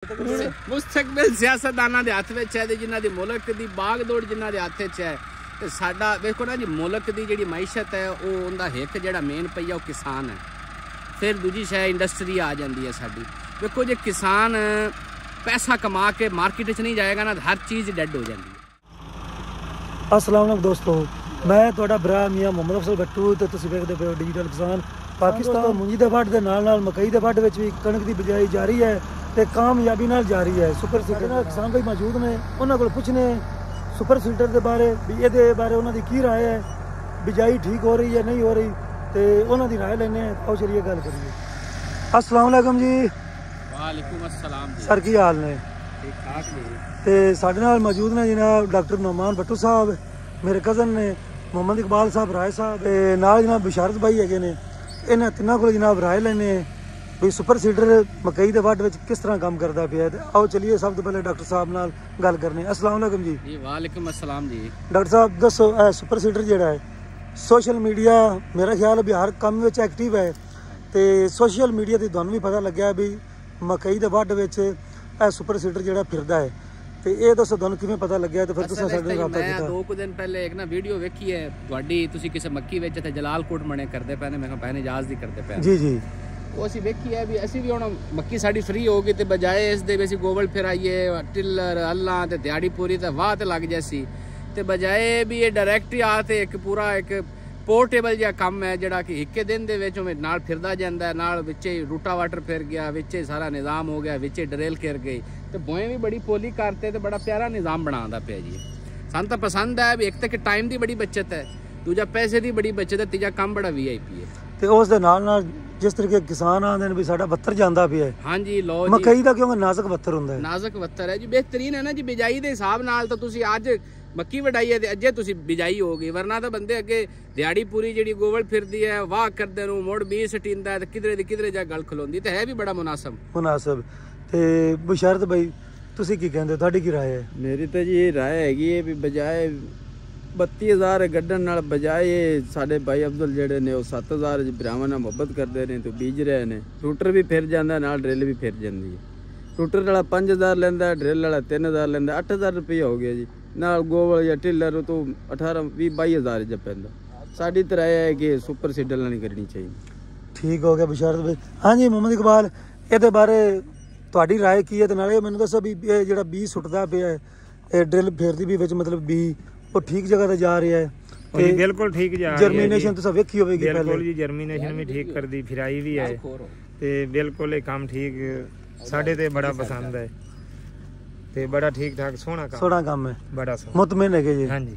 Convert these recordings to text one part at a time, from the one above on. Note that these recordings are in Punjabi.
मुस्तकबिल सियासतदाना दे हत्थ विच है ते जिन्हां दी मुल्क दी बाग दौड़ जिन्हां दे हत्थ विच है ते साडा देखो ना जी मुल्क दी जिहड़ी मैशत है वो उहदा हिक जिहड़ा मेन पहिया वो किसान है। फिर दूजी शै इंडस्ट्री आ जाती है साडी। देखो जे किसान पैसा कमा के मार्केट च नहीं जाएगा ना हर चीज़ डेड हो जाती है। अस्सलाम वालेकुम दोस्तों, मैं तुहाडा भरा मियां मुहम्मद अफजल भट्टू ते तुसीं वेखदे पए हो डिजिटल किसान पाकिस्तान। मुंजी दे वढ दे नाल मकई दे वढ विच भी कणक दी बिजाई जारी है ते कामयाबी नाल जारी है। सुपर सीडर नाल किसान भाई मौजूद ने, उन्हां कोल पुछने सुपर सीडर दे बारे भी इहदे बारे उन्हां दी की राय है, बिजाई ठीक हो रही है नहीं हो रही ते उन्हां दी राय लैने। आओ चलिए गल करिए। अस्सलाम वालेकुम जी। वालेकुम अस्सलाम जी। सर की हाल ने? ठीक ठाक जी। ते साडे नाल मौजूद ने जनाब डॉक्टर नुमान भट्टू साहब, मेरे कज़न ने मोहम्मद इकबाल साहब राय साहब ते नाल जनाब बिशारत भाई हैगे ने। इन्हां तिन्हां कोल जनाब राय लैने भी सुपर सीडर मकई दे वढ विच किस तरह काम करदा पिया है। आओ चलिए सब तो पहले डॉक्टर साहब नाल गल करने। अस्सलाम वालेकुम जी। जी वालेकुम अस्सलाम जी। डॉक्टर साहब दसो सुपर सीडर जिहड़ा है सोशल मीडिया मेरा ख्याल है भी हर काम विच एक्टिव है ते सोशल मीडिया ते तुहानूं भी पता लग्या भी मकई दे वढ विच सुपर सीडर जिहड़ा फिरदा है ते ये दसो तुहानूं किवें पता लग्या ते फिर तुसीं साडे नाल राबता कीता। मैं 2 दिन पहले एक ना वीडियो वेखी है तुहाडी, तुसीं किसे मक्की विच ते जलालकोट मणे करदे पए ने, मैं कहा पहने इजाज़ दी करदे पए जी जी। वो असीं वेखी है भी असीं भी हुण मक्की साडी फ्री हो गई ते बजाए इस दे भी असीं गोवल फिराइए टिलर हल्लां ते दिहाड़ी पूरी ते वाह ते लग जैसी ते बजाए भी ये डायरैक्ट ही आ ते एक पूरा एक पोर्टेबल जिहा काम है जिहड़ा कि इक्के दिन दे विच उवें नाल फिरदा जांदा है, नाल विचे रूटा वाटर फिर गया, विचे सारा निज़ाम हो गया, विचे ड्रिल कर गई ते बोएं भी बड़ी पोली करते ते बड़ा प्यारा निज़ाम बनांदा पिया जी। सानूं तां पसंद है भी एक ते टाइम दी बड़ी बचत है, दूजा पैसे दी बड़ी बचत है, तीजा काम बड़ा VIP है ते उस दे नाल जिस तरीके किसान आंदे ने भी साडा वत्तर जांदा पिया है। हाँ जी लो जी। मकई दा क्योंकि नाजुक वत्तर हुंदा है, नाजुक वत्तर है जी, बेहतरीन है ना जी। बिजाई दे हिसाब नाल तो तुसीं अज मक्की वडाई है ते अजे तुसीं बिजाई हो गई, वरना तो बंदे अगे दिहाड़ी पूरी जिहड़ी गोवल फिरदी है वाह करदे नूं मुड़ भी सटींदा है ते किधरे दी किधरे जा गल खलोंदी ते है भी बड़ा मुनासिब ते बिशारत भाई तुसीं की कहंदे हो, तुहाडी की राय है? मेरी तो जी ये राय हैगी है भी बजाए 32,000 गड्ढन नाल बजाए साडे भाई अब्दुल जेड़े ने वो 7,000 भरावां नाल मुहब्बत करदे ने तो बीज रहे ने। टूटर भी फिर जांदा नाल ड्रिल भी फिर जांदी है। टूटर वाला 5,000 लैंदा, ड्रिल वाला 3,000 लैंदा, 8,000 रुपया हो गया जी। नाल गोवल या टिलर तो 18-20-22,000 ज पैंदा। साडी तो राय है कि सुपर सीडर नहीं करनी चाहिए। ठीक हो गया बिशारत भाई। हाँ जी मोहम्मद इकबाल ਇਹਦੇ ਬਾਰੇ ਤੁਹਾਡੀ ਰਾਏ ਕੀ ਹੈ ਤੇ ਨਾਲੇ ਮੈਨੂੰ ਦੱਸੋ ਵੀ ਇਹ ਜਿਹੜਾ ਬੀ ਸੁੱਟਦਾ ਪਿਆ ਹੈ ਇਹ ਡਰਿਲ ਫੇਰਦੀ ਵੀ ਵਿੱਚ ਮਤਲਬ ਬੀ ਉਹ ਠੀਕ ਜਗ੍ਹਾ ਤੇ ਜਾ ਰਿਹਾ ਹੈ जी बिल्कुल ठीक जा रही है। जर्मिनेशन तो सब वेखी होगी पहले? बिल्कुल जी जर्मिनेशन भी ठीक कर दी, फिराई भी है ते बिल्कुल ये काम ठीक साडे ते बड़ा पसंद है ते बड़ा ठीक ठाक सोहना काम है, बड़ा मुतमिन है जी। हां जी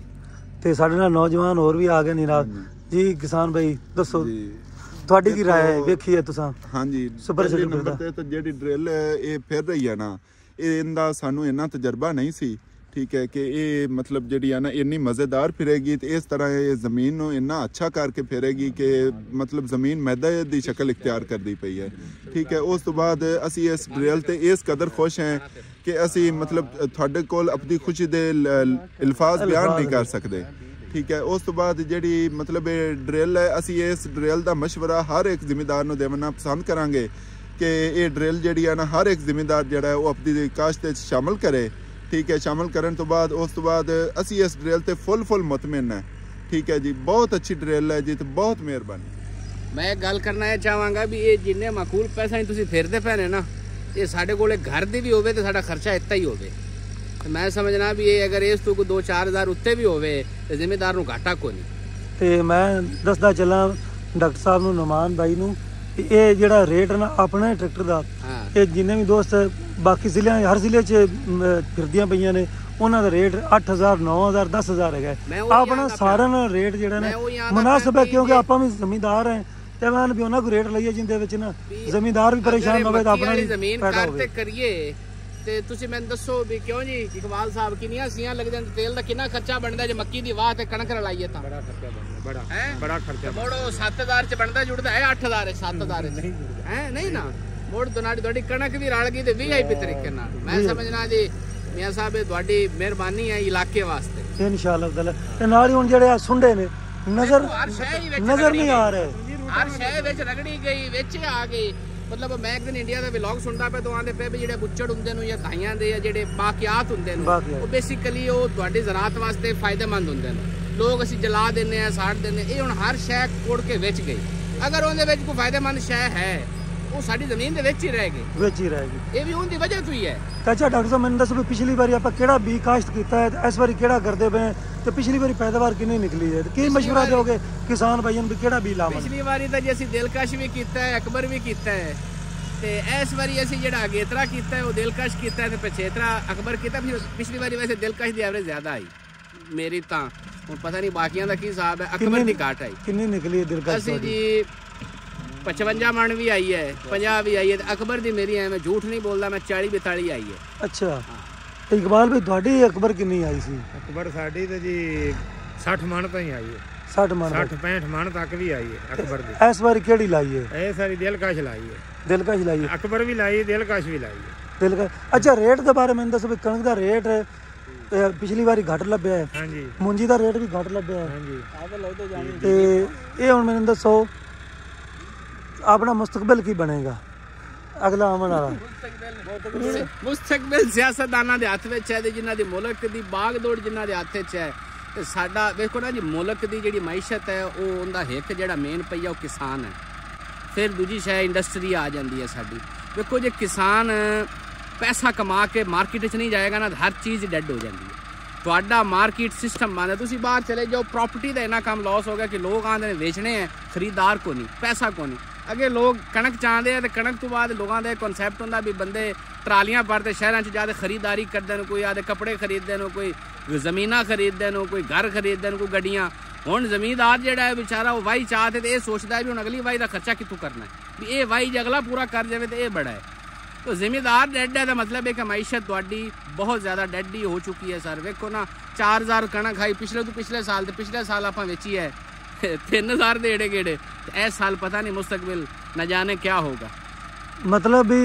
ते साडे नाल नौजवान और भी आ गए नीराज जी। किसान भाई दसो ਤੁਹਾਡੀ ਕੀ ਰਾਏ ਹੈ? ਵੇਖੀ ਹੈ ਤੁਸੀਂ? ਹਾਂਜੀ ਸੁਪਰ ਸੀਡਰ ਨੰਬਰ ਤੇ ਜਿਹੜੀ ਡਰਿਲ ਇਹ ਫਿਰ ਰਹੀ ਹੈ ਨਾ ਇਹਦਾ ਸਾਨੂੰ ਇੰਨਾ ਤਜਰਬਾ ਨਹੀਂ ਸੀ, ਠੀਕ ਹੈ ਕਿ ਇਹ ਮਤਲਬ ਜਿਹੜੀ ਆ ਨਾ ਇੰਨੀ ਮਜ਼ੇਦਾਰ ਫਿਰੇਗੀ ਤੇ ਇਸ ਤਰ੍ਹਾਂ ਇਹ ਜ਼ਮੀਨ ਨੂੰ ਇੰਨਾ ਅੱਛਾ ਕਰਕੇ ਫਿਰੇਗੀ ਕਿ ਮਤਲਬ ਜ਼ਮੀਨ ਮੈਦਾ ਦੀ ਸ਼ਕਲ ਇਖਤਿਆਰ ਕਰਦੀ ਪਈ ਹੈ, ਠੀਕ ਹੈ। ਉਸ ਤੋਂ ਬਾਅਦ ਅਸੀਂ ਇਸ ਡਰਿਲ ਤੇ ਇਸ ਕਦਰ ਖੁਸ਼ ਹਾਂ ਕਿ ਅਸੀਂ ਮਤਲਬ ਤੁਹਾਡੇ ਕੋਲ ਆਪਣੀ ਖੁਸ਼ੀ ਦੇ ਅਲਫਾਜ਼ ਬਿਆਨ ਨਹੀਂ ਕਰ ਸਕਦੇ, ठीक है। उस तो बाद जी मतलब ड्रिल है असी इस ड्रिल का मशवरा हर एक जिमीदार को देना पसंद करांगे कि ये ड्रिल जी है ना हर एक जिमीदार जोड़ा है वो अपनी काश्त शामिल करे, ठीक है। शामिल करने तो बाद उस तो बाद असी इस ड्रिल से फुल मुतमिन है, ठीक है जी। बहुत अच्छी ड्रिल है जी, तो बहुत मेहरबानी। मैं गल करना ये चाहांगा भी ये जिन्ने माकूल पैसा तुसीं फेरदे पए ने ना ये साडे कोले घर दी भी होवे ते साडा खर्चा इतना ही होवे। मैं समझना भी ये अगर इस तो 2-4 हज़ार उत्ते भी होवे ते जिम्मेदार नूं घाटा कोई नहीं। ते मैं दसदा चला डॉक्टर साहब नूं नुमान भाई नूं ये जेड़ा रेट है ना अपने ट्रैक्टर दा ये जिन्ने भी दोस्त बाकी जिले हर जिले च फिरदियां पईयां ने उन्हां दा रेट 8,000 9,000 10,000 है। अपना सारा रेट जेड़ा ना मुनासिब है क्योंकि आपां भी जमींदार हैं ते मैं भी उन्हां को रेट लईए जिंदे विच ना जमींदार भी परेशान होवे ते अपना जमीन करते करिए ते तुसीं मैनूं दसो भी क्यों जी इकबाल साहब किन्नियां सीआं लगदे ने तेल दा किन्ना खर्चा बनदा जे मक्की दी वाह ते कणक रलाइए तां बड़ा खर्चा बनदा बड़ा खर्चा मोड़ो 7,000 च बनदा जुड़दा है 8,000 7,000 है नहीं ना मोड़ दोनाड़ी थोड़ी कणक भी रल गई ते VIP तरीके नाल। मैं समझना जी मियां साहब तुहाडी मेहरबानी है इलाके वास्ते इंशाअल्लाह ताला ते नाल ही हुण जेड़े सुंडे ने नजर नहीं आ रहे, हर शय विच रगड़ी गई विच आ गई ਮਤਲਬ ਮੈਂ ਇੱਕ ਦਿਨ ਇੰਡੀਆ ਦਾ ਵਲੌਗ ਸੁਣਦਾ ਪਿਆ ਤਾਂ ਆਂਦੇ ਪਏ ਵੀ ਜਿਹੜੇ ਬੁੱਚੜ ਹੁੰਦੇ ਨੇ ਜਾਂ ਧਾਈਆਂ ਦੇ ਜਾਂ ਜਿਹੜੇ ਬਾਕਿਆਤ ਹੁੰਦੇ ਨੇ ਉਹ ਬੇਸਿਕਲੀ ਉਹ ਤੁਹਾਡੀ ਜ਼ਰਾਤ ਵਾਸਤੇ ਫਾਇਦੇਮੰਦ ਹੁੰਦੇ ਨੇ। ਲੋਕ ਅਸੀਂ ਜਲਾ ਦਿੰਦੇ ਆ, ਸਾੜ ਦਿੰਦੇ। ਇਹ ਹੁਣ ਹਰ ਸ਼ੈ ਕੋੜ ਕੇ ਵਿੱਚ ਗਈ। ਅਗਰ ਉਹਦੇ ਵਿੱਚ ਕੋਈ ਫਾਇਦੇਮੰਦ ਸ਼ੈ ਹੈ ਉਹ ਸਾਡੀ ਜ਼ਮੀਨ ਦੇ ਵਿੱਚ ਹੀ ਰਹੇਗੀ। ਇਹ ਵੀ ਉਹਦੀ ਵਜ੍ਹਾ ਤੋਂ ਹੀ ਹੈ। ਅੱਛਾ ਡਾਕਟਰ ਸਾਹਿਬ ਮੈਨੂੰ ਦੱਸੋ ਵੀ ਪਿਛਲੀ ਵਾਰੀ ਆਪਾਂ ਕਿਹੜਾ ਬੀ ਕਾਸ਼ਤ ਕੀਤਾ ਹੈ ਤੇ ਇਸ ਵਾਰੀ ਕਿਹੜਾ ਕਰਦੇ ਪਏ ਤੇ ਪਿਛਲੀ ਵਾਰੀ ਪੈਦਾਵਾਰ ਕਿੰਨੀ ਨਿਕਲੀ ਹੈ ਤੇ ਕੀ ਮਸ਼ਵਰਾ ਦਿਓਗੇ ਕਿਸਾਨ ਭਾਈਆਂ ਨੂੰ ਵੀ ਕਿਹੜਾ ਬੀ ਲਾਵਾਂ? ਪਿਛਲੀ ਵਾਰੀ ਤਾਂ ਜੀ ਅਸੀਂ ਦਿਲਕਸ਼ ਵੀ ਕੀਤਾ ਹੈ, ਅਕਬਰ ਵੀ ਕੀਤਾ ਹੈ ਤੇ ਇਸ ਵਾਰੀ ਅਸੀਂ ਜਿਹੜਾ ਅਗੇਤਰਾ ਕੀਤਾ ਹੈ ਉਹ ਦਿਲਕਸ਼ ਕੀਤਾ ਹੈ ਤੇ ਪਛੇਤਰਾ ਅਕਬਰ ਕੀਤਾ। ਪਿਛਲੀ ਵਾਰੀ ਵੈਸੇ ਦਿਲਕਸ਼ ਦੀ ਐਵਰੇਜ ਜ਼ਿਆਦਾ ਆਈ ਮੇਰੀ ਤਾਂ, ਹੁਣ ਪਤਾ ਨਹੀਂ ਬਾਕੀਆਂ ਦਾ ਕੀ ਹਿਸਾਬ ਹੈ। ਅਕਬਰ ਦੀ ਘਾਟ ਆਈ। ਕਿੰਨੀ ਨਿਕਲੀ ਹੈ ਦਿਲਕਸ਼? ਅਸੀਂ ਜੀ 55 ਮਣ ਵੀ ਆਈ ਹੈ, 50 ਵੀ ਆਈ ਹੈ ਤੇ ਅਕਬਰ ਦੀ ਮੇਰੀ ਐ ਮੈਂ ਝੂਠ ਨਹੀਂ ਬੋਲਦਾ ਮੈਂ 40-42 ਆਈ ਹੈ। ਅੱਛਾ ਤੇ ਇਕਬਾਲ ਵੀ ਤੁਹਾਡੀ ਅਕਬਰ ਕਿੰਨੀ ਆਈ ਸੀ? ਅਕਬਰ ਸਾਡੀ ਤਾਂ ਜੀ 60 ਮਣ ਤੋਂ ਹੀ ਆਈ ਹੈ। 60 ਮਣ 65 ਮਣ ਤੱਕ ਵੀ ਆਈ ਹੈ ਅਕਬਰ ਦੀ। ਇਸ ਵਾਰੀ ਕਿਹੜੀ ਲਾਈ ਹੈ? ਇਹ ਸਾਰੀ ਦਿਲਕਸ਼ ਲਾਈ ਹੈ। ਦਿਲਕਸ਼ ਲਾਈ ਹੈ, ਅਕਬਰ ਵੀ ਲਾਈ, ਦਿਲਕਸ਼ ਵੀ ਲਾਈ ਹੈ। ਦਿਲਕਸ਼। ਅੱਛਾ ਰੇਟ ਦੇ ਬਾਰੇ ਮੈਨੂੰ ਦੱਸੋ ਵੀ ਕਣਕ ਦਾ ਰੇਟ ਪਿਛਲੀ ਵਾਰੀ ਘੱਟ ਲੱਭਿਆ ਹੈ। ਹਾਂਜੀ। ਮੂੰਜੀ ਦਾ ਰੇਟ ਵੀ ਘੱਟ ਲੱਭਿਆ ਹੈ। ਹਾਂਜੀ। ਤੇ ਇਹ ਹੁਣ ਮੈਨੂੰ ਦੱਸੋ ਆਪਣਾ ਮੁਸਤਕਬਲ ਕੀ ਬਣੇਗਾ ਅਗਲਾ ਆਉਣ ਵਾਲਾ? ਮੁਸਤਕਬਲ ਸਿਆਸਤਦਾਨਾਂ ਦੇ ਹੱਥ ਵਿੱਚ ਹੈ ਤੇ ਜਿਨ੍ਹਾਂ ਦੀ ਮੁਲਕ ਦੀ ਬਾਗਦੌੜ ਜਿਨ੍ਹਾਂ ਦੇ ਹੱਥ ਵਿੱਚ ਹੈ। ਤੇ ਸਾਡਾ ਵੇਖੋ ਨਾ ਜੀ ਮੁਲਕ ਦੀ ਜਿਹੜੀ ਮਾਇਸ਼ਤ ਹੈ ਉਹ ਉਹਦਾ ਹਿੱਕ ਜਿਹੜਾ ਮੇਨ ਪਈਆ ਉਹ ਕਿਸਾਨ ਹੈ। ਫਿਰ ਦੂਜੀ ਸ਼ੈ ਇੰਡਸਟਰੀ ਆ ਜਾਂਦੀ ਹੈ ਸਾਡੀ। ਵੇਖੋ ਜੇ ਕਿਸਾਨ ਪੈਸਾ ਕਮਾ ਕੇ ਮਾਰਕੀਟ 'ਚ ਨਹੀਂ ਜਾਏਗਾ ਨਾ ਹਰ ਚੀਜ਼ ਡੈਡ ਹੋ ਜਾਂਦੀ ਹੈ। ਤੁਹਾਡਾ ਮਾਰਕੀਟ ਸਿਸਟਮ ਬੰਦ ਹੈ। ਤੁਸੀਂ ਬਾਹਰ ਚਲੇ ਜਾਓ ਪ੍ਰਾਪਰਟੀ ਦਾ ਇੰਨਾ ਕੰਮ ਲਾਸ ਹੋ ਗਿਆ ਕਿ ਲੋਕ ਆਂਦੇ ਨੇ ਵੇਚਣੇ ਹੈ, ਖਰੀਦਦਾਰ ਕੋ ਨਹੀਂ, ਪੈਸਾ ਕੋ ਨਹੀਂ। ਅੱਗੇ ਲੋਕ ਕਣਕ ਚਾਹੁੰਦੇ ਆ ਤੇ ਕਣਕ ਤੋਂ ਬਾਅਦ ਲੋਕਾਂ ਦਾ ਕਨਸੈਪਟ ਹੁੰਦਾ ਵੀ ਬੰਦੇ ਟਰਾਲੀਆਂ ਭਰਦੇ ਸ਼ਹਿਰਾਂ 'ਚ ਜਾ ਕੇ ਖਰੀਦਦਾਰੀ ਕਰਦੇ ਨੇ। ਕੋਈ ਆਦੇ ਕੱਪੜੇ ਖਰੀਦਦੇ ਨੇ, ਕੋਈ ਜ਼ਮੀਨਾਂ ਖਰੀਦਦੇ ਨੇ, ਕੋਈ ਘਰ ਖਰੀਦਦੇ ਨੇ, ਕੋਈ ਗੱਡੀਆਂ। ਹੁਣ ਜ਼ਮੀਨਦਾਰ ਜਿਹੜਾ ਹੈ ਵਿਚਾਰਾ ਉਹ ਵਾਹੀ ਚਾਹਤੇ ਤੇ ਇਹ ਸੋਚਦਾ ਹੈ ਵੀ ਹੁਣ ਅਗਲੀ ਵਾਹੀ ਦਾ ਖਰਚਾ ਕਿੱਥੋਂ ਕਰਨਾ ਹੈ ਵੀ ਇਹ ਵਾਹੀ ਜੇ ਅਗਲਾ ਪੂਰਾ ਕਰ ਜਾਵੇ ਤੇ ਇਹ ਬੜਾ ਹੈ। तो जिम्मेदार डेड है तो मतलब है कि मैशत थोड़ी बहुत ज़्यादा डेड ही हो चुकी है सर। वेखो ना 4000 कणक खाई पिछले साल आप वेची है 3000 दे एड़े गेड़े। इस साल पता नहीं मुस्तकबिल न जाने क्या होगा। मतलब भी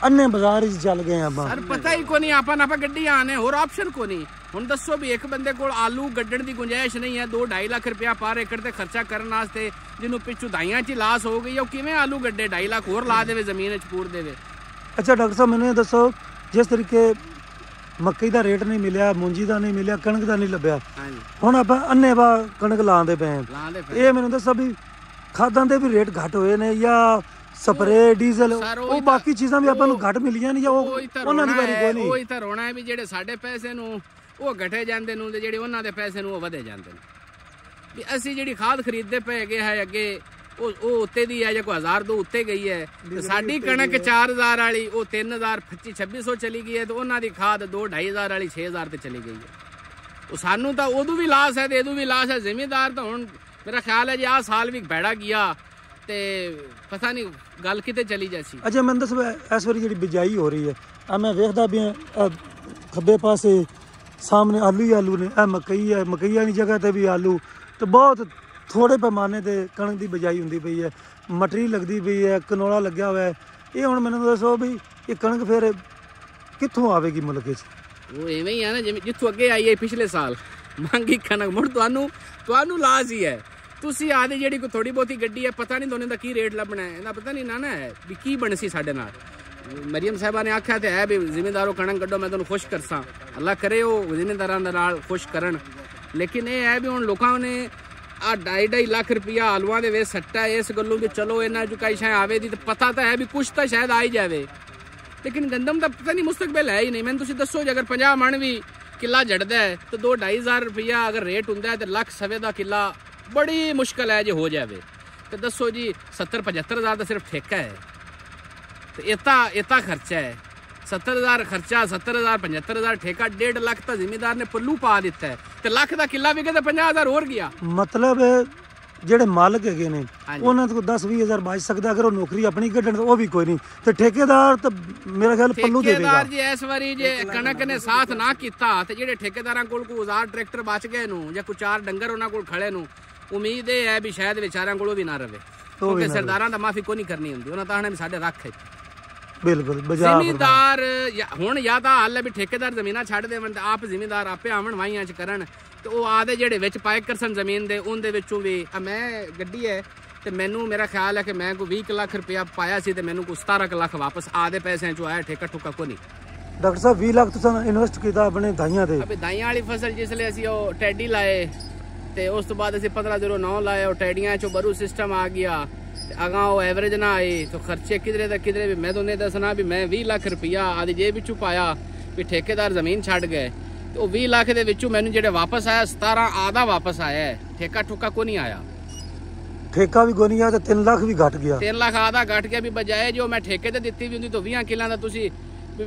अन्य बाजार चल गए हैं सर पता ही को नहीं अपन आप गड्डी आने और ऑप्शन को नहीं। ਹੁਣ ਦੱਸੋ ਵੀ ਇੱਕ ਬੰਦੇ ਕੋਲ ਆਲੂ ਗੱਡਣ ਦੀ ਗੁੰਜਾਇਸ਼ ਨਹੀਂ ਹੈ 2-2.5 ਲੱਖ ਰੁਪਇਆ ਪਰ ਏਕੜ ਤੇ ਖਰਚਾ ਕਰਨ ਵਾਸਤੇ ਜਿਹਨੂੰ ਪਿੱਛੋਂ ਦਾਈਆਂ 'ਚ ਲਾਸ ਹੋ ਗਈ ਉਹ ਕਿਵੇਂ ਆਲੂ ਗੱਡੇ 2.5 ਲੱਖ ਹੋਰ ਲਾ ਦੇਵੇ ਜ਼ਮੀਨ 'ਚ ਪੂਰ ਦੇਵੇ। ਅੱਛਾ ਡਾਕਟਰ ਸਾਹਿਬ ਮੈਨੂੰ ਇਹ ਦੱਸੋ ਜਿਸ ਤਰੀਕੇ ਮੱਕੀ ਦਾ ਰੇਟ ਨਹੀਂ ਮਿਲਿਆ, ਮੂੰਜੀ ਦਾ ਨਹੀਂ ਮਿਲਿਆ, ਕਣਕ ਦਾ ਨਹੀਂ ਲੱਭਿਆ, ਹੁਣ ਆਪਾਂ ਅੰਨੇਵਾ ਕਣਕ ਲਾਉਂਦੇ ਪਏ ਹਾਂ। ਇਹ ਮੈਨੂੰ ਦੱਸੋ ਵੀ ਖਾਦਾਂ ਦੇ ਵੀ ਰੇਟ ਘੱਟ ਹੋਏ ਨੇ ਜਾਂ ਸਪਰੇ ਡੀਜ਼ਲ ਉਹ ਬਾਕੀ ਚੀਜ਼ਾਂ ਵੀ ਆਪਾਂ ਨੂੰ ਘੱਟ ਮਿਲੀਆਂ ਨਹੀਂ ਜਾਂ ਉਹਨਾਂ ਦੀ ਵਾਰੀ ਕੋਈ ਨਹੀਂ? ਉਹੀ ਤਾਂ ਰੋਣਾ ਹੈ ਵੀ ਜਿਹੜੇ ਸਾਡੇ ਪੈਸੇ ਨੂੰ ਉਹ ਘਟੇ ਜਾਂਦੇ ਨੂੰ ਤੇ ਜਿਹੜੇ ਉਹਨਾਂ ਦੇ ਪੈਸੇ ਨੂੰ ਉਹ ਵਧੇ ਜਾਂਦੇ ਨੇ। ਵੀ ਅਸੀਂ ਜਿਹੜੀ ਖਾਦ ਖਰੀਦਦੇ ਪਏ ਹੈਗੇ ਹੈ ਅੱਗੇ ਉਹ ਉੱਤੇ ਦੀ ਹੈ ਜਾਂ ਕੋਈ 1000 ਤੋਂ ਉੱਤੇ ਗਈ ਹੈ ਤੇ ਸਾਡੀ ਕਣਕ 4000 ਵਾਲੀ ਉਹ 3000 2600 ਚਲੀ ਗਈ ਹੈ ਤੇ ਉਹਨਾਂ ਦੀ ਖਾਦ 2-2500 ਵਾਲੀ 6000 ਤੇ ਚਲੀ ਗਈ ਹੈ। ਉਹ ਸਾਨੂੰ ਤਾਂ ਉਦੋਂ ਵੀ ਲਾਸ ਹੈ ਤੇ ਇਹਦੋਂ ਵੀ ਲਾਸ ਹੈ। ਜ਼ਿਮੀਂਦਾਰ ਤਾਂ ਹੁਣ ਮੇਰਾ ਖਿਆਲ ਹੈ ਜੀ ਆਹ ਸਾਲ ਵੀ ਭੈੜਾ ਗਿਆ ਤੇ ਪਤਾ ਨਹੀਂ ਗੱਲ ਕਿਤੇ ਚਲੀ ਜਾਸੀ। ਅੱਛਾ ਮੈਨੂੰ ਦੱਸੋ ਇਸ ਵਾਰੀ ਜਿਹੜੀ ਬਿਜਾਈ ਹੋ ਰਹੀ ਹੈ ਆ ਮੈਂ ਵੇਖਦਾ ਵੀ ਖੱਬੇ ਪਾਸੇ ਸਾਹਮਣੇ ਆਲੂ ਹੀ ਆਲੂ ਨੇ, ਇਹ ਮਕਈ ਹੈ, ਮਕਈ ਵਾਲੀ ਜਗ੍ਹਾ ਤੇ ਵੀ ਆਲੂ ਤੇ ਬਹੁਤ ਥੋੜੇ ਪੈਮਾਨੇ ਤੇ ਕਣਕ ਦੀ ਬਿਜਾਈ ਹੁੰਦੀ ਪਈ ਹੈ, ਮਟਰੀ ਲੱਗਦੀ ਪਈ ਹੈ, ਕਨੋਲਾ ਲੱਗਿਆ ਹੋਇਆ ਹੈ। ਇਹ ਹੁਣ ਮੈਨੂੰ ਦੱਸੋ ਵੀ ਇਹ ਕਣਕ ਫਿਰ ਕਿੱਥੋਂ ਆਵੇਗੀ ਮੁਲਕ 'ਚ? ਉਹ ਐਵੇਂ ਹੀ ਹੈ ਨਾ ਜਿਵੇਂ ਜਿੱਥੋਂ ਅੱਗੇ ਆਈ ਹੈ ਪਿਛਲੇ ਸਾਲ ਮੰਗੀ ਕਣਕ ਮੁੜ ਤੁਹਾਨੂੰ ਲਾਜ਼ ਹੀ ਹੈ। ਤੁਸੀਂ ਆਦੇ ਜਿਹੜੀ ਕੋਈ ਥੋੜੀ ਬਹੁਤੀ ਗੱਡੀ ਹੈ ਪਤਾ ਨਹੀਂ ਦੋਨੇ ਦਾ ਕੀ ਰੇਟ ਲੱਭਣਾ ਹੈ ਇਹਦਾ ਪਤਾ ਨਹੀਂ ਨਾ ਹੈ ਵੀ ਕੀ ਬਣਸੀ ਸਾਡੇ ਨਾਲ। ਮਰੀਮ ਸਾਹਿਬਾ ਨੇ ਆਖਿਆ ਤੇ ਹੈ ਵੀ ਜ਼ਿਮੀਂਦਾਰੋ ਕਣਕ ਕੱਢੋ ਮੈਂ ਤੁਹਾਨੂੰ ਖੁਸ਼ ਕਰਸਾਂ, ਅੱਲਾ ਕਰੇ ਉਹ ਜ਼ਿਮੀਂਦਾਰਾਂ ਦੇ ਨਾਲ ਖੁਸ਼ ਕਰਨ। ਲੇਕਿਨ ਇਹ ਹੈ ਵੀ ਹੁਣ ਲੋਕਾਂ ਨੇ ਆ 2.5 ਲੱਖ ਰੁਪਇਆ ਆਲੂਆਂ ਦੇ ਵਿੱਚ ਸੱਟਾ ਇਸ ਗੱਲੋਂ ਕਿ ਚਲੋ ਇਹਨਾਂ ਚ ਕਈ ਸ਼ਾਇ ਆਵੇ ਦੀ ਤਾਂ ਪਤਾ ਤਾਂ ਹੈ ਵੀ ਕੁਛ ਤਾਂ ਸ਼ਾਇਦ ਆ ਹੀ ਜਾਵੇ ਲੇਕਿਨ ਗੰਦਮ ਦਾ ਪਤਾ ਨਹੀਂ ਮੁਸਤਕਬਲ ਹੈ ਹੀ ਨਹੀਂ। ਮੈਨੂੰ ਤੁਸੀਂ ਦੱਸੋ ਜੇ ਅਗਰ 50 ਮਣ ਵੀ ਕਿੱਲਾ ਜੜਦਾ ਹੈ ਤਾਂ 2-2.5 ਰੁਪਇਆ ਅਗਰ ਰੇਟ ਹੁੰਦਾ ਹੈ ਤਾਂ ਲੱਖ ਸਵੇ ਦਾ ਕਿੱਲਾ ਬੜੀ ਮੁਸ਼ਕਲ ਹੈ ਜੇ ਹੋ ਜਾਵੇ ਤੇ ਦੱਸੋ ਜੀ 70-75 ਹਜ਼ਾਰ ਦਾ ਸਿਰਫ ਠੇਕਾ ਹੈ ਤੇ ਇਤਾ ਖਰਚਾ ਹੈ। 70,000 ਖਰਚਾ 70,000 75,000 ਠੇਕਾ 1.5 ਲੱਖ ਤਾਂ ਜ਼ਿਮੀਂਦਾਰ ਨੇ ਪੱਲੂ ਪਾ ਦਿੱਤਾ ਹੈ ਤੇ ਲੱਖ ਦਾ ਕਿੱਲਾ ਵਿਕੇ ਤਾਂ 50,000 ਹੋਰ ਗਿਆ। ਮਤਲਬ ਜਿਹੜੇ ਮਾਲਕ ਹੈਗੇ ਨੇ ਉਹਨਾਂ ਤੋਂ 10-20 ਹਜ਼ਾਰ ਬਚ ਸਕਦਾ ਅਗਰ ਉਹ ਨੌਕਰੀ ਆਪਣੀ ਕੱਢਣ ਉਹ ਵੀ ਕੋਈ ਨਹੀਂ ਤੇ ਠੇਕੇਦਾਰ ਤਾਂ ਮੇਰਾ ਖਿਆਲ ਪੱਲੂ ਦੇਵੇਗਾ। ਠੇਕੇਦਾਰ ਜੀ ਇਸ ਵਾਰੀ ਜੇ ਕਣਕ ਨੇ ਸਾਥ ਨਾ ਕੀਤਾ ਤੇ ਜਿਹੜੇ ਠੇਕੇਦਾਰਾਂ ਕੋਲ ਕੋਈ 1000 ਟਰੈਕਟਰ ਬਚ ਗਏ ਨੂੰ ਜਾਂ ਕੋਈ 4 ਡੰਗਰ ਉਹਨਾਂ ਕੋਲ ਖੜੇ ਨੂੰ ਉਮੀਦ ਇਹ ਹੈ ਵੀ ਸ਼ਾਇਦ ਵਿਚਾਰਿਆਂ ਕੋਲ ਵੀ ਨਾ ਰਵੇ ਕਿਉਂਕਿ ਸਰਦਾਰਾਂ ਦਾ ਮਾਫੀ ਕੋਈ ਨਹੀਂ ਕਰਨੀ ਹੁੰਦੀ ਉਹਨਾਂ ਤਾਂ ਵੀ ਸਾਡੇ ਰੱਖ ਹੈ। ਬਿਲਕੁਲ ਜ਼ਿਮੀਂਦਾਰ ਹੁਣ ਜਾਂ ਤਾਂ ਹੱਲ ਹੈ ਵੀ ਠੇਕੇਦਾਰ ਜ਼ਮੀਨਾਂ ਛੱਡ ਦੇਵਣ ਤੇ ਆਪ ਜ਼ਿਮੀਂਦਾਰ ਆਪੇ ਆਵਣ ਵਾਹੀਆਂ ਚ ਕਰਨ ਤੇ ਉਹ ਆਦੇ ਜਿਹੜੇ ਵਿੱਚ ਪਾਇਕ ਕਰਸਨ ਜ਼ਮੀਨ ਦੇ ਉਹਦੇ ਵਿੱਚੋਂ ਵੀ ਮੈਂ ਗੱਡੀ ਹੈ ਤੇ ਮੈਨੂੰ ਮੇਰਾ ਖਿਆਲ ਹੈ ਕਿ ਮੈਂ ਕੋਈ 20 ਲੱਖ ਰੁਪਇਆ ਪਾਇਆ ਸੀ ਤੇ ਮੈਨੂੰ ਕੋਈ 17 ਲੱਖ ਵਾਪਸ ਆਦੇ ਪੈਸਿਆਂ ਚੋਂ ਆਇਆ, ਠੇਕਾ ਠੁਕਾ ਕੋ ਨਹੀਂ। ਡਾਕਟਰ ਸਾਹਿਬ 20 ਲੱਖ ਤੁਸੀਂ ਇਨਵੈਸਟ ਕੀਤਾ ਆਪਣੇ ਦਾਈਆਂ ਤੇ? ਅਬੇ ਦਾਈਆਂ ਵਾਲੀ ਫਸਲ ਜਿਸਲੇ ਅਸੀਂ ਉਹ ਟੈਡੀ ਲਾਏ ਤੇ ਉਸ ਤੋਂ ਬਾਅਦ ਅਸੀਂ 1509 ਲਾਏ, ਉਹ ਟੈਡੀਆਂ ਚੋਂ ਬਰੂ ਸਿਸਟਮ ਆ ਗਿਆ, ਅਗਾ ਉਹ ਐਵਰੇਜ ਨਾ ਆਈ ਤਾਂ ਖਰਚੇ ਕਿਧਰੇ ਦਾ ਕਿਧਰੇ ਵੀ। ਮੈਂ ਤੁਹਾਨੂੰ ਦੱਸਣਾ ਵੀ ਮੈਂ 20 ਲੱਖ ਰੁਪਇਆ ਆਦੀ ਜੇਬ ਵਿੱਚੋਂ ਪਾਇਆ, ਵੀ ਠੇਕੇਦਾਰ ਜ਼ਮੀਨ ਛੱਡ ਗਏ ਤੇ ਉਹ 20 ਲੱਖ ਦੇ ਵਿੱਚੋਂ ਮੈਨੂੰ ਜਿਹੜੇ ਵਾਪਸ ਆਇਆ 17 ਆधा ਵਾਪਸ ਆਇਆ ਹੈ, ਠੇਕਾ ਠੁਕਾ ਕੋ ਨਹੀਂ ਆਇਆ। ਠੇਕਾ ਵੀ ਕੋਈ ਨਹੀਂ ਆਇਆ ਤੇ 3 ਲੱਖ ਵੀ ਘਟ ਗਿਆ। 3 ਲੱਖ ਆधा ਘਟ ਗਿਆ, ਵੀ ਬਜਾਏ ਜੋ ਮੈਂ ਠੇਕੇ ਤੇ ਦਿੱਤੀ ਵੀ ਹੁੰਦੀ ਤਾਂ 20 ਕਿੱਲਾਂ ਦਾ ਤੁਸੀਂ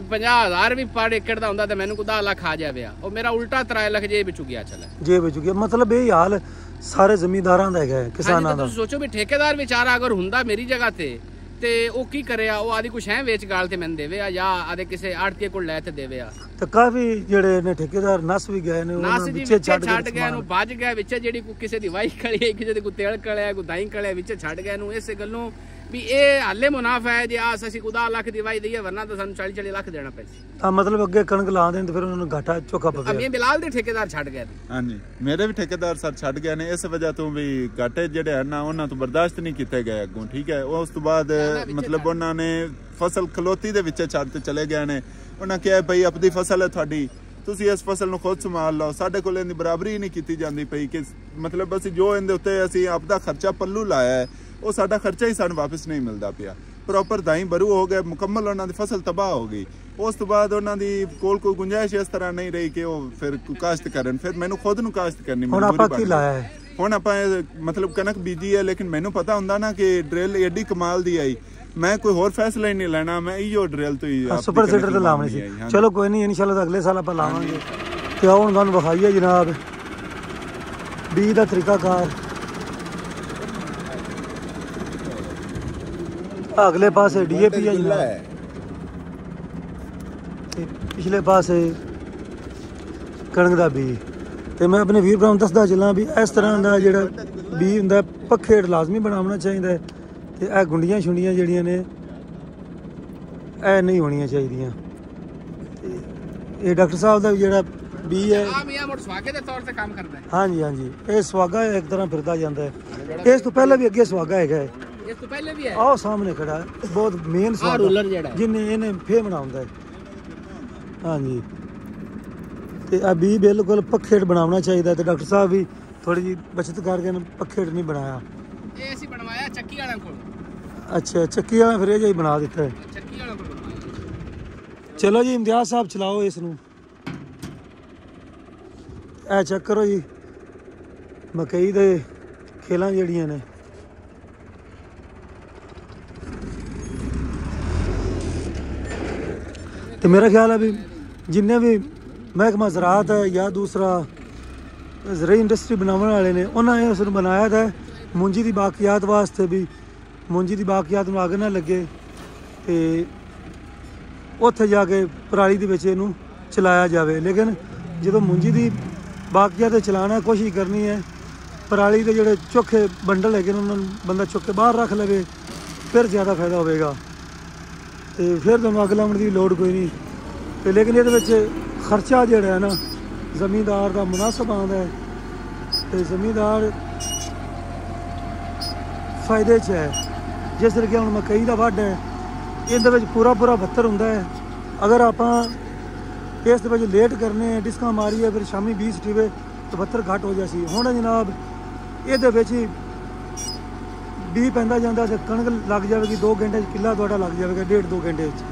50,000 ਵੀ ਪਰ ਏਕੜ ਦਾ ਹੁੰਦਾ ਤਾਂ ਮੈਨੂੰ ਕੋਈ 10 ਲੱਖ ਆ ਜਾਵੇ। ਉਹ ਮੇਰਾ ਉਲਟਾ 3 ਲੱਖ ਜੇਬ ਵਿੱਚੋਂ ਗਿਆ ਚਲਾ, ਜੇਬ ਵਿੱਚੋਂ ਗਿਆ। ਮਤਲਬ ਇਹ ਹਾਲ ਸਾਰੇ ਜ਼ਮੀਂਦਾਰਾਂ ਦਾ ਹੈਗਾ, ਕਿਸਾਨਾਂ ਦਾ। ਤੁਸੀਂ ਸੋਚੋ ਵੀ ਠੇਕੇਦਾਰ ਵਿਚਾਰਾ ਅਗਰ ਹੁੰਦਾ ਮੇਰੀ ਜਗ੍ਹਾ ਤੇ ਉਹ ਕੀ ਕਰਿਆ, ਉਹ ਆਦੀ ਕੁਛ ਹੈ ਵੇਚ ਗਾਲ ਤੇ ਮੈਨੂੰ ਦੇਵੇ ਜਾਂ ਆਦੇ ਕਿਸੇ ਆੜਤੀਏ ਕੋਲ ਲੈ ਤੇ ਦੇਵੇ। ਤੇ ਕਾਫੀ ਜਿਹੜੇ ਨੇ ਠੇਕੇਦਾਰ ਨਸ ਵੀ ਗਏ ਨੇ, ਉਹਨਾਂ ਵਿੱਚ ਛੱਡ ਗਏ ਨੂੰ, ਭੱਜ ਗਏ ਵਿੱਚ, ਜਿਹੜੀ ਕੋਈ ਕਿਸੇ ਦੀ ਵਾਈ ਕਲੀ, ਕਿਸੇ ਦੀ ਕੋਈ ਤੇਲ ਕਲਿਆ, ਕੋਈ ਦਾਈ ਕਲਿਆ ਵਿੱਚ ਛੱਡ ਗਏ ਨੂੰ। ਇਸੇ ਗੱਲੋਂ ਵੀ ਇਹ ਹਾਲੇ ਮੁਨਾਫਾ ਹੈ ਜੇ ਆਸ ਅਸੀਂ 10 ਲੱਖ ਦੀ ਵਾਈ ਦਈਏ, ਵਰਨਾ ਤਾਂ ਸਾਨੂੰ 40 ਲੱਖ ਦੇਣਾ ਪੈ ਸੀ। ਤਾਂ ਮਤਲਬ ਅੱਗੇ ਕਣਕ ਲਾ ਦੇਣ ਤੇ ਫਿਰ ਉਹਨਾਂ ਨੂੰ ਘਾਟਾ ਚੋਖਾ ਪਵੇ। ਅਮੀਰ ਬਿਲਾਲ ਦੇ ਠੇਕੇਦਾਰ ਛੱਡ ਗਏ। ਹਾਂਜੀ, ਮੇਰੇ ਵੀ ਠੇਕੇਦਾਰ ਸਰ ਛੱਡ ਗਏ ਨੇ, ਇਸ ਵਜ੍ਹਾ ਤੋਂ ਵੀ ਘਾਟੇ ਜਿਹੜੇ ਹਨ ਨਾ ਉਹਨਾਂ ਤੋਂ ਬਰਦਾਸ਼ਤ ਨਹੀਂ ਕੀਤੇ ਗਏ ਅੱਗੋਂ। ਠੀਕ ਹੈ, ਉਸ ਤੋਂ ਬਾਅਦ ਮਤਲਬ ਉਹਨਾਂ ਨੇ ਫਸਲ ਖਲੋਤੀ ਦੇ ਵਿੱਚ ਛੱਡ ਤੇ ਚਲੇ ਗਏ ਨੇ। ਉਹਨਾਂ ਕਿਹਾ ਭਈ ਆਪਣੀ ਫਸਲ ਹੈ ਤੁਹਾਡੀ, ਤੁਸੀਂ ਇਸ ਫਸਲ ਨੂੰ ਖੁਦ ਸੰਭਾਲ ਲਓ। ਸਾਡੇ ਕੋਲ ਇਹਦੀ ਬਰਾਬਰੀ ਨਹੀਂ ਕੀਤੀ ਜਾਂਦੀ ਪਈ ਕਿ ਮਤਲਬ ਅਸੀਂ ਜੋ ਇਹਦੇ ਉੱਤੇ ਅਸੀਂ ਆਪਦਾ ਖਰਚਾ ਪੱਲੂ ਲਾਇਆ ਹੈ ਉਹ ਸਾਡਾ ਖਰਚਾ ਹੀ ਸਾਨੂੰ ਵਾਪਸ ਨਹੀਂ ਮਿਲਦਾ ਪਿਆ। ਪ੍ਰੋਪਰ ਦਾਈ ਬਰੂ ਹੋ ਗਏ, ਮੁਕੰਮਲ ਉਹਨਾਂ ਦੀ ਫਸਲ ਤਬਾਹ ਹੋ ਗਈ। ਉਸ ਤੋਂ ਬਾਅਦ ਉਹਨਾਂ ਦੀ ਕੋਲ ਕੋਈ ਗੁੰਜਾਇਸ਼ ਇਸ ਤਰ੍ਹਾਂ ਨਹੀਂ ਰਹੀ ਕਿ ਉਹ ਫਿਰ ਕਾਸ਼ਤ ਕਰਨ, ਫਿਰ ਮੈਨੂੰ ਖੁਦ ਨੂੰ ਕਾਸ਼ਤ ਕਰਨੀ ਹੁਣ ਆਪਾਂ ਕੀ ਲਾਇਆ ਹੈ? ਹੁਣ ਆਪਾਂ ਮਤਲਬ ਕਣਕ ਬੀਜੀ ਹੈ, ਲੇਕਿਨ ਮੈਨੂੰ ਪਤਾ ਹੁੰਦਾ ਨਾ ਕਿ ਡਰਿਲ ਐਡੀ ਕਮਾਲ ਦੀ ਆਈ, ਮੈਂ ਕੋਈ ਹੋਰ ਫੈਸਲਾ ਹੀ ਨਹੀਂ ਲੈਣਾ, ਮੈਂ ਇਹੋ ਡਰਿਲ ਤੋਂ ਹੀ ਸੁਪਰ ਸੀਡਰ ਤੇ ਲਾਉਣੀ ਸੀ। ਚਲੋ ਕੋਈ ਨਹੀਂ, ਇਨਸ਼ਾਅੱਲਾ ਅਗਲੇ ਸਾਲ ਆਪਾਂ ਲਾਵਾਂਗੇ। ਤੇ ਹੁਣ ਤੁਹਾਨੂੰ ਵਿਖਾਈਏ ਜਨਾਬ ਬੀਜ ਦਾ ਤਰੀਕਾਕਾਰ। ਅਗਲੇ ਪਾਸੇ ਡੀਏਪੀ ਹੈ ਜਨਾਬ ਤੇ ਪਿਛਲੇ ਪਾਸੇ ਕਣਕ ਦਾ ਬੀਜ। ਤੇ ਮੈਂ ਆਪਣੇ ਵੀਰ ਭਰਾ ਨੂੰ ਦੱਸਦਾ ਚੱਲਾਂ ਵੀ ਇਸ ਤਰ੍ਹਾਂ ਦਾ ਜਿਹੜਾ ਬੀਜ ਹੁੰਦਾ ਪੱਖੇ ਹੇਠ ਲਾਜ਼ਮੀ ਬਣਾਉਣਾ ਚਾਹੀਦਾ ਤੇ ਇਹ ਗੁੰਡੀਆਂ ਛੁੰਡੀਆਂ ਜਿਹੜੀਆਂ ਨੇ ਇਹ ਨਹੀਂ ਹੋਣੀਆਂ ਚਾਹੀਦੀਆਂ। ਤੇ ਇਹ ਡਾਕਟਰ ਸਾਹਿਬ ਦਾ ਜਿਹੜਾ ਬੀਜ ਹੈ ਸਵਾਗੇ ਦੇ ਤੌਰ ਤੇ ਕੰਮ ਕਰਦਾ ਹੈ। ਹਾਂਜੀ ਹਾਂਜੀ, ਇਹ ਸਵਾਗਾ ਇੱਕ ਤਰ੍ਹਾਂ ਫਿਰਦਾ ਜਾਂਦਾ ਹੈ। ਇਸ ਤੋਂ ਪਹਿਲਾਂ ਵੀ ਅੱਗੇ ਸਵਾਗਾ ਹੈਗਾ ਹੈ, ਇਸ ਤੋਂ ਪਹਿਲੇ ਵੀ ਹੈ। ਆਹ ਸਾਹਮਣੇ ਖੜਾ ਹੈ, ਬਹੁਤ ਮੇਨ ਰੂਲਰ ਜਿਹੜਾ ਜਿਹਨੇ ਇਹਨੇ ਫੇਰ ਬਣਾਉਂਦਾ ਹੈ। ਹਾਂਜੀ, ਤੇ ਆ ਬੀ ਬਿਲਕੁਲ ਪੱਖੇੜ ਬਣਾਉਣਾ ਚਾਹੀਦਾ। ਤੇ ਡਾਕਟਰ ਸਾਹਿਬ ਵੀ ਥੋੜੀ ਜਿਹੀ ਬਚਤ ਕਰਕੇ ਪੱਖੇੜ ਨਹੀਂ ਬਣਾਇਆ। ਇਹ ਅਸੀਂ ਬਣਵਾਇਆ ਚੱਕੀ ਵਾਲਿਆਂ ਕੋਲ। ਅੱਛਾ, ਚੱਕੀ ਵਾਲਾ ਫਿਰ ਇਹ ਜਿਹਾ ਹੀ ਬਣਾ ਦਿੱਤਾ ਹੈ। ਚੱਕੀ ਵਾਲਿਆਂ ਕੋਲ ਬਣਵਾਇਆ। ਚਲੋ ਜੀ ਇਮਤਿਆਜ਼ ਸਾਹਿਬ ਚਲਾਓ ਇਸ ਨੂੰ। ਇਹ ਚੈੱਕ ਕਰੋ ਜੀ ਮਕਈ ਦੇ ਖੇਲਾਂ ਜਿਹੜੀਆਂ ਨੇ। ਤੇ ਮੇਰਾ ਖਿਆਲ ਹੈ ਵੀ ਜਿੰਨੇ ਵੀ ਮਹਿਕਮਾ ਜ਼ਰਾਅਤ ਹੈ ਜਾਂ ਦੂਸਰਾ ਜ਼ਰਾਈ ਇੰਡਸਟਰੀ ਬਣਾਉਣ ਵਾਲੇ ਨੇ, ਉਹਨਾਂ ਨੇ ਉਸ ਨੂੰ ਬਣਾਇਆ ਤਾਂ ਮੂੰਜੀ ਦੀ ਬਾਕੀਆਤ ਵਾਸਤੇ ਵੀ, ਮੂੰਜੀ ਦੀ ਬਾਕੀਆਤ ਨੂੰ ਅੱਗ ਨਾ ਲੱਗੇ ਤੇ ਉੱਥੇ ਜਾ ਕੇ ਪਰਾਲੀ ਦੇ ਵਿੱਚ ਇਹਨੂੰ ਚਲਾਇਆ ਜਾਵੇ। ਲੇਕਿਨ ਜਦੋਂ ਮੂੰਜੀ ਦੀ ਬਾਕੀਆਤ ਚਲਾਉਣਾ ਕੋਸ਼ਿਸ਼ ਕਰਨੀ ਹੈ, ਪਰਾਲੀ ਦੇ ਜਿਹੜੇ ਚੋਖੇ ਬੰਡਲ ਹੈਗੇ ਨੇ ਉਹਨਾਂ ਨੂੰ ਬੰਦਾ ਚੁੱਕ ਕੇ ਬਾਹਰ ਰੱਖ ਲਵੇ, ਫਿਰ ਜ਼ਿਆਦਾ ਫਾਇਦਾ ਹੋਵੇਗਾ ਤੇ ਫਿਰ ਤੁਹਾਨੂੰ ਅੱਗ ਲਾਉਣ ਦੀ ਲੋੜ ਕੋਈ ਨਹੀਂ। ਤੇ ਲੇਕਿਨ ਇਹਦੇ ਵਿੱਚ ਖਰਚਾ ਜਿਹੜਾ ਹੈ ਨਾ ਜ਼ਮੀਂਦਾਰ ਦਾ ਮੁਨਾਸਬ ਆਉਂਦਾ ਹੈ ਤੇ ਜ਼ਮੀਂਦਾਰ ਫਾਇਦੇ 'ਚ ਹੈ। ਜਿਸ ਤਰੀਕੇ ਹੁਣ ਮਕਈ ਦਾ ਵੱਢ ਹੈ, ਇਹਦੇ ਵਿੱਚ ਪੂਰਾ 72 ਹੁੰਦਾ ਹੈ। ਅਗਰ ਆਪਾਂ ਇਸ ਦੇ ਵਿੱਚ ਲੇਟ ਕਰਨੇ ਡਿਸਕਾਂ ਮਾਰੀਏ ਫਿਰ ਸ਼ਾਮੀ 20 ਸਟੀਵੇ 72 ਘੱਟ ਹੋ ਜਾਸੀ। ਹੁਣ ਜਨਾਬ ਇਹਦੇ ਵਿੱਚ ਵੀ ਪੈਂਦਾ ਜਾਂਦਾ ਤੇ ਕਣਕ ਲੱਗ ਜਾਵੇਗੀ 2 ਘੰਟੇ 'ਚ, ਕਿੱਲਾ ਤੁਹਾਡਾ ਲੱਗ ਜਾਵੇਗਾ 1.5-2 ਘੰਟੇ 'ਚ।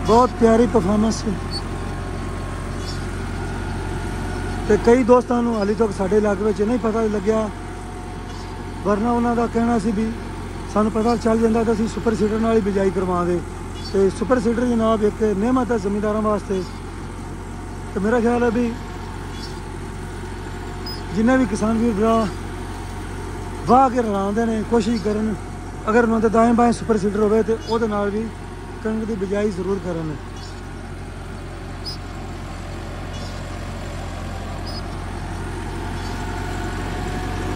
बहुत प्यारी परफॉर्मेंस है। तो कई दोस्तों को हाली तक साढ़े इलाके में नहीं पता लग्या, वरना उन्होंने कहना सी भी सानू पता चल जाता तो असीं सुपर सीडर नाल ही बिजाई करवा दे। तो सुपर सीडर जनाब एक नेमत है जमींदारों वास्ते। तो मेरा ख्याल है भी जिन्हें भी किसान वीर भरा ਵਾਹ ਕੇ ਰਲਾਉਂਦੇ ਨੇ, ਕੋਸ਼ਿਸ਼ ਕਰਨ ਅਗਰ ਉਹਨਾਂ ਦੇ ਦਾएं ਬਾएं ਸੁਪਰ ਸੀਡਰ ਹੋਵੇ ਤੇ ਉਹਦੇ ਨਾਲ ਵੀ ਕਣਕ ਦੀ ਬਿਜਾਈ ਜ਼ਰੂਰ ਕਰਨ।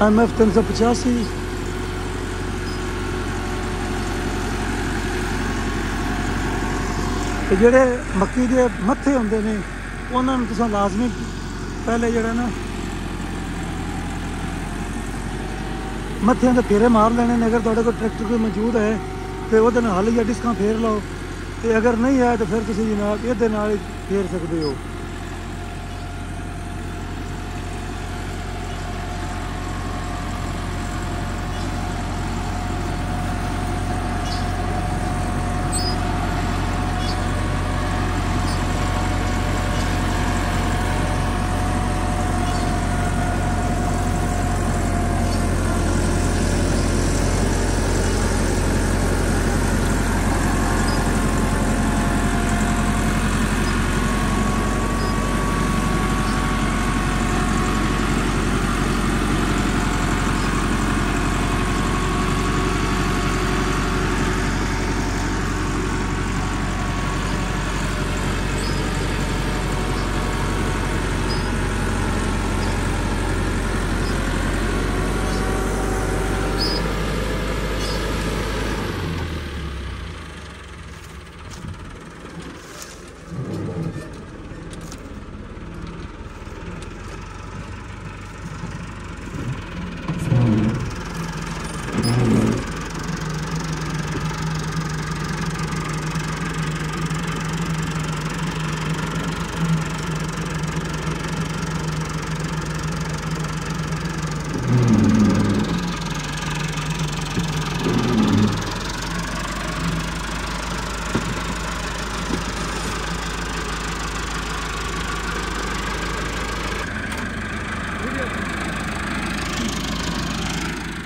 MF 385 ਤੇ ਜਿਹੜੇ ਮੱਕੀ ਦੇ ਮੱਥੇ ਹੁੰਦੇ ਨੇ ਉਹਨਾਂ ਨੂੰ ਤੁਸੀਂ ਲਾਜ਼ਮੀ ਪਹਿਲੇ ਜਿਹੜਾ ਨਾ ਮੱਥਿਆਂ ਦੇ ਫੇਰੇ ਮਾਰ ਲੈਣੇ ਨੇ। ਅਗਰ ਤੁਹਾਡੇ ਕੋਲ ਟਰੈਕਟਰ ਕੋਈ ਮੌਜੂਦ ਹੈ ਤੇ ਉਹਦੇ ਨਾਲ ਹਲ ਜਾਂ ਡਿਸਕਾਂ ਫੇਰ ਲਓ, ਤੇ ਅਗਰ ਨਹੀਂ ਹੈ ਤਾਂ ਫਿਰ ਤੁਸੀਂ ਜਨਾਬ ਇਹਦੇ ਨਾਲ ਹੀ ਫੇਰ ਸਕਦੇ ਹੋ।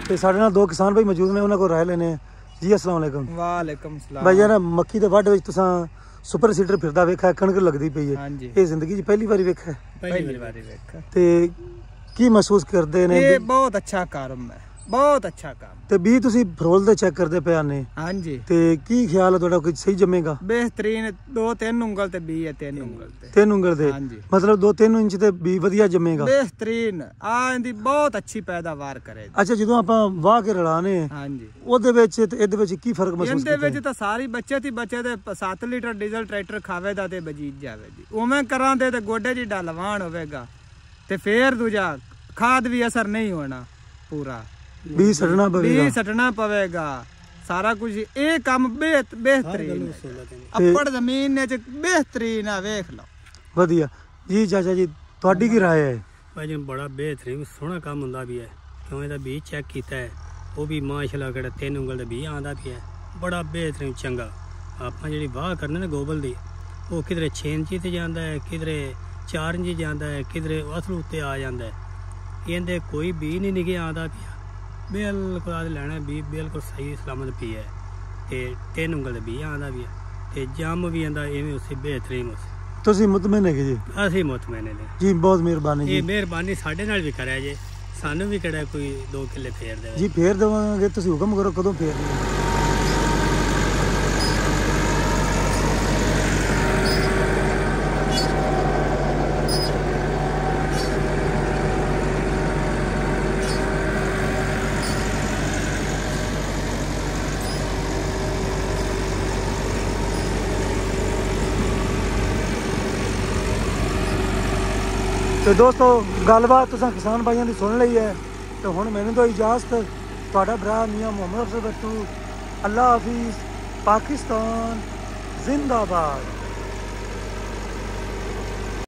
ਤੇ ਸਾਡੇ ਨਾਲ ਦੋ ਕਿਸਾਨ ਭਾਈ ਮੌਜੂਦ ਨੇ, ਉਹਨਾਂ ਕੋਲ ਰਾਏ ਲੈਣੇ। ਜੀ अस्सलाम वालेकुम। वालेकुम सलाम। भाई यार मक्की दे वड विच तुसां सुपर सीडर फिरदा वेखा, कणक लगदी पई है, ये जिंदगी च पहली बारी वेखा है? पहली बारी वेखा। ते की महसूस करदे ने? ये बहुत अच्छा काम है, बहुत अच्छा काम। ਤੇ ਵੀ ਤੁਸੀਂ ਫਰੋਲ ਦੇ ਚੈੱਕ ਕਰਦੇ ਪਏ ਆਨੇ? ਹਾਂਜੀ। ਤੇ ਕੀ ਖਿਆਲ ਹੈ ਤੁਹਾਡਾ, ਕੋਈ ਸਹੀ ਜੰਮੇਗਾ? ਬਿਹਤਰੀਨ 2-3 ਉਂਗਲ ਤੇ ਬੀ ਹੈ, 3 ਉਂਗਲ ਤੇ। 3 ਉਂਗਲ ਦੇ ਮਤਲਬ 2-3 ਇੰਚ ਤੇ ਬੀ ਵਧੀਆ ਜੰਮੇਗਾ? ਬਿਹਤਰੀਨ ਆ, ਇਹਦੀ ਬਹੁਤ ਅੱਛੀ ਪੈਦਾਵਾਰ ਕਰੇਗਾ। ਅੱਛਾ, ਜਦੋਂ ਆਪਾਂ ਵਾਹ ਕੇ ਰਲਾਣੇ ਹਾਂਜੀ ਉਹਦੇ ਵਿੱਚ ਤੇ ਇਹਦੇ ਵਿੱਚ ਕੀ ਫਰਕ ਮਹਿਸੂਸ ਕਰਦੇ? ਇਹਦੇ ਵਿੱਚ ਤਾਂ ਸਾਰੀ ਬੱਚੇ ਦੀ ਬੱਚੇ ਦੇ 7 ਲੀਟਰ ਡੀਜ਼ਲ ਟਰੈਕਟਰ ਖਾਵੇ ਦਾ ਤੇ ਬਜੀਤ ਜਾਵੇ ਜੀ। ਉਵੇਂ ਕਰਾਂਦੇ ਤੇ ਗੋਡੇ ਜੀ ਡਲਵਾਨ ਹੋਵੇਗਾ ਤੇ ਫੇਰ ਦੂਜਾ ਖਾਦ ਵੀ ਅਸਰ ਨਹੀਂ ਹੋਣਾ ਪੂਰਾ, ਵੀ ਸਟਣਾ ਪਵੇਗਾ, ਵੀ ਸਟਣਾ ਪਵੇਗਾ ਸਾਰਾ ਕੁਝ। ਇਹ ਕੰਮ ਬਿਹਤਰੀਨ ਅੱਪੜ ਜ਼ਮੀਨ ਚ ਬਿਹਤਰੀਨ ਆ, ਵੇਖ ਲਓ। ਵਧੀਆ ਜੀ। ਚਾਚਾ ਜੀ ਤੁਹਾਡੀ ਕੀ ਰਾਏ ਹੈ? ਭਾਈ ਜੀ ਬੜਾ ਬਿਹਤਰੀਨ ਸੋਹਣਾ ਕੰਮ ਹੁੰਦਾ ਵੀ ਹੈ, ਕਿਉਂ ਇਹਦਾ ਬੀਜ ਚੈੱਕ ਕੀਤਾ ਹੈ, ਉਹ ਵੀ ਮਾਸ਼ਾਅੱਲਾ ਕਿਹੜਾ 3 ਉਂਗਲ ਦਾ ਬੀਜ ਆਉਂਦਾ ਪਿਆ, ਬੜਾ ਬਿਹਤਰੀਨ ਚੰਗਾ। ਆਪਾਂ ਜਿਹੜੀ ਵਾਹ ਕਰਨੇ ਨੇ ਗੋਬਲ ਦੀ, ਉਹ ਕਿਧਰੇ 6 ਇੰਚੀ ਤੇ ਜਾਂਦਾ ਹੈ, ਕਿਧਰੇ 4 ਇੰਚੀ ਜਾਂਦਾ ਹੈ, ਕਿਧਰੇ ਅਸਲ ਉੱਤੇ ਆ ਜਾਂਦਾ ਹੈ। ਇਹਦੇ ਕੋਈ ਬੀਜ ਨਹੀਂ ਨਿਗੇ ਆਉਂਦਾ ਪਿਆ, ਬਿਲਕੁਲ ਆ ਲੈਣਾ ਬੀਜ ਬਿਲਕੁਲ ਸਹੀ ਸਲਾਮਤ ਪੀ ਹੈ, ਤੇ 3 ਉਂਗਲ ਦਾ ਬੀਜ ਆਉਂਦਾ ਵੀ ਹੈ, ਤੇ ਜੰਮ ਵੀ ਆਂਦਾ ਇਵੇਂ ਉਸੇ ਬਿਹਤਰੀਨ ਉਸੇ। ਤੁਸੀਂ ਮੁਤਮਿਨ ਹੈਗੇ ਜੀ? ਅਸੀਂ ਮੁਤਮਿਨ ਨੇ ਜੀ, ਬਹੁਤ ਮਿਹਰਬਾਨੀ ਜੀ। ਇਹ ਮਿਹਰਬਾਨੀ ਸਾਡੇ ਨਾਲ ਵੀ ਕਰਿਆ ਜੇ, ਸਾਨੂੰ ਵੀ ਕਿਹੜਾ ਕੋਈ 2 ਕਿੱਲੇ ਫੇਰ ਦੇ ਜੀ। ਫੇਰ ਦੇਵਾਂਗੇ, ਤੁਸੀਂ ਹੁਕਮ ਕਰੋ ਕਦੋਂ ਫੇਰ ਦੇਵਾਂਗੇ। ਤੇ ਦੋਸਤੋ ਗੱਲਬਾਤ ਤੁਸੀਂ ਕਿਸਾਨ ਭਾਈਆਂ ਦੀ ਸੁਣ ਲਈ ਹੈ, ਤੇ ਹੁਣ ਮੈਨੂੰ ਤਾਂ ਇਜਾਜ਼ਤ। ਤੁਹਾਡਾ ਭਰਾ ਮੀਆਂ ਮੁਹੰਮਦ ਅਫਜ਼ਲ ਬੱਟੂ। ਅੱਲਾ ਹਾਫਿਜ਼। ਪਾਕਿस्तान जिंदाबाद।